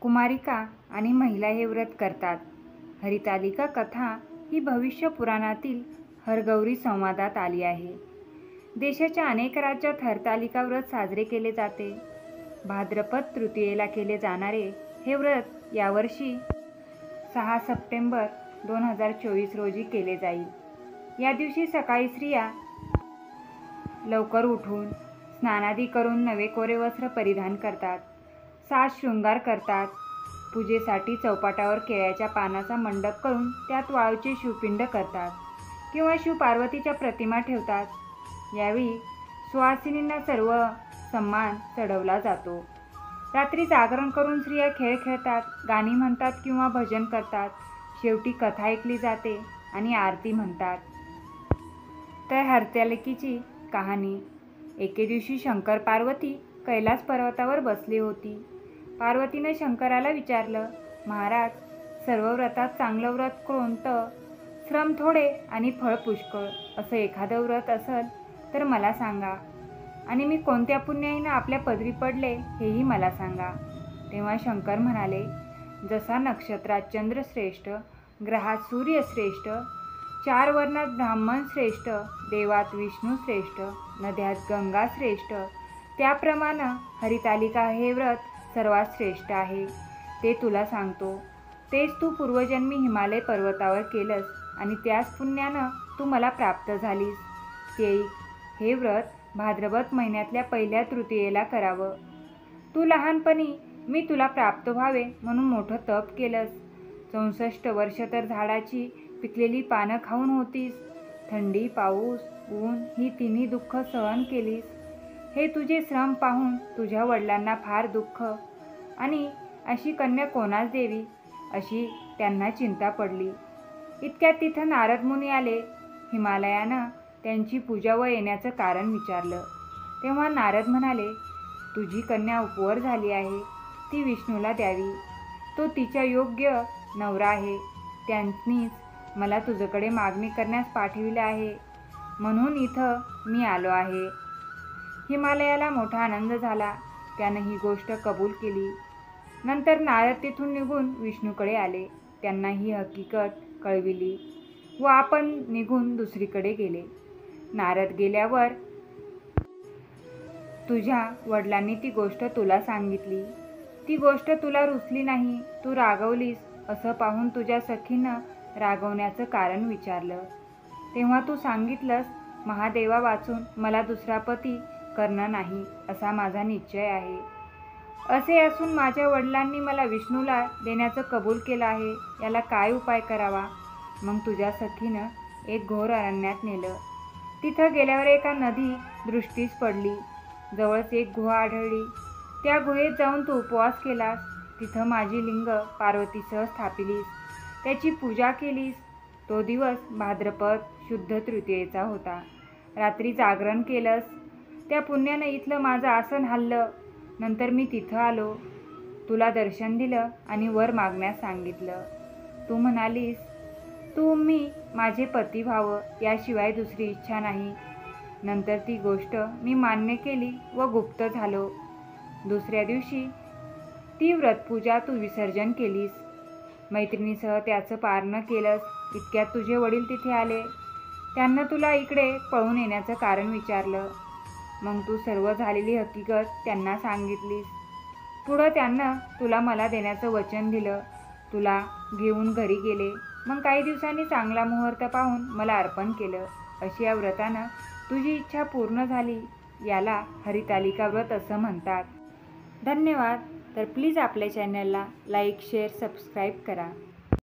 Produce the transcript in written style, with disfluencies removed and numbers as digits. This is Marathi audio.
कुमारिका आणि महिला हे व्रत करतात। हरितालिका कथा ही भविष्य पुराणातील हरगौरी संवादात आली आहे। देशाच्या अनेक राज्यात हरतालिका व्रत साजरे केले जाते। भाद्रपद तृतीयेला केले जाणारे हे व्रत यावर्षी 6 सप्टेंबर 2024 रोजी केले जाईल। या दिवशी सकाळी स्त्रिया लवकर उठून स्नानादी करून नवे कोरे वस्त्र परिधान करतात, साज शृंगार करतात। पूजेसाठी चौपाटावर केळ्याच्या पानाचा मंडप करून त्यात वाळूचे शिवपिंड करतात किंवा शिव पार्वतीच्या प्रतिमा ठेवतात। यावेळी सुवासिनींना सर्व सन्मान चढवला जातो। रात्री जागरण करून स्त्रिया खेळ खेळतात, गाणी म्हणतात किंवा भजन करतात। शेवटी कथा ऐकली जाते आणि आरती म्हणतात। तर हरतालिकेची कहाणी। एके दिवशी शंकर पार्वती कैलास पर्वतावर बसली होती। पार्वतीने शंकराला विचारलं, महाराज, सर्व व्रतात चांगलं व्रत कोणतं? श्रम थोडे आणि फळ पुष्कळ असं एखादं व्रत असेल तर मला सांगा, आणि मी कोणत्या पुण्याईनं आपल्या पदरी पडले हेही मला सांगा। तेव्हा शंकर म्हणाले, जसा नक्षत्रात चंद्र श्रेष्ठ, ग्रहात सूर्य श्रेष्ठ, 4 वर्णात ब्राह्मण श्रेष्ठ, देवात विष्णू श्रेष्ठ, नद्यात गंगा श्रेष्ठ, त्याप्रमाणे हरितालिका हे व्रत सर्वात श्रेष्ठ आहे। ते तुला सांगतो। तेच तू पूर्वजन्मी हिमालय पर्वतावर केलंस आणि त्याच पुण्यानं तू मला प्राप्त झालीस। ते हे व्रत भाद्रपद महिन्यातल्या पहिल्या तृतीयेला करावं। तू लहानपणी मी तुला प्राप्त व्हावे म्हणून मोठं तप केलंस। 64 वर्ष तर झाडाची पिकलेली पानं खाऊन होतीस। थंडी, पाऊस, ऊन ही तिन्ही दुःख सहन केलीस। हे तुझे श्रम पाहून तुझ्या वडिलांना फार दुःख आणि अशी कन्या कोणास देवी अशी त्यांना चिंता पडली। इतक्यात तिथं नारद मुनी आले। हिमालयानं त्यांची पूजा व येण्याचं कारण विचारलं। तेव्हा नारद म्हणाले, तुझी कन्या उपवर झाली आहे, ती विष्णूला द्यावी। तो तिच्या योग्य नवरा आहे। त्यांनीच मला तुझ्याकडे मागणी करण्यास पाठविले आहे, म्हणून इथं मी आलो आहे। हिमालयाला मोठा आनंद झाला। त्यानं ही गोष्ट कबूल केली। नंतर नारद तिथून निघून विष्णूकडे आले, त्यांना ही हकीकत कळविली व आपण निघून दुसरीकडे गेले। नारद गेल्यावर तुझ्या वडिलांनी ती गोष्ट तुला सांगितली। ती गोष्ट तुला रुचली नाही, तू रागवलीस असं पाहून तुझ्या सखीनं रागवण्याचं कारण विचारलं। तेव्हा तू सांगितलंस, महादेवा वाचून मला दुसरा पती करणं नाही असा माझा निश्चय आहे। असे असून माझ्या वडिलांनी मला विष्णूला देण्याचं कबूल केलं आहे, याला काय उपाय करावा? मग तुझ्या सखीनं एक घोर अरण्यात नेलं। तिथं गेल्यावर एका नदी दृष्टीस पडली। जवळच एक गुहा आढळली। त्या गुहेत जाऊन तू उपवास केलास। तिथं माझी लिंग पार्वतीसह स्थापिलीस, त्याची पूजा केलीस। तो दिवस भाद्रपद शुद्ध तृतीयेचा होता। रात्री जागरण केलंस, त्या पुण्यानं इथलं माझं आसन हललं। नंतर मी तिथं आलो, तुला दर्शन दिलं आणि वर मागण्यास सांगितलं। तू म्हणालीस, तुम्ही माझे पती व्हावं, याशिवाय दुसरी इच्छा नाही। नंतर ती गोष्ट मी मान्य केली व गुप्त झालो। दुसऱ्या दिवशी ती व्रतपूजा तू विसर्जन केलीस। मैत्रिणीसह त्याचं पारणं केलंस। इतक्यात तुझे वडील तिथे आले। त्यांना तुला इकडे पळून येण्याचं कारण विचारलं। मग तू सर्व झालेली हकीकत त्यांना सांगितलीस। पुढं त्यांना तुला मला देण्याचं वचन दिलं। तुला घेऊन घरी गेले। मग काही दिवसांनी चांगला मुहूर्त पाहून मला अर्पण केलं। अशी या व्रतानं तुझी इच्छा पूर्ण झाली। याला हरितालिका व्रत असं म्हणतात। धन्यवाद। तर प्लीज आपल्या चॅनलला लाईक, शेअर, सबस्क्राईब करा।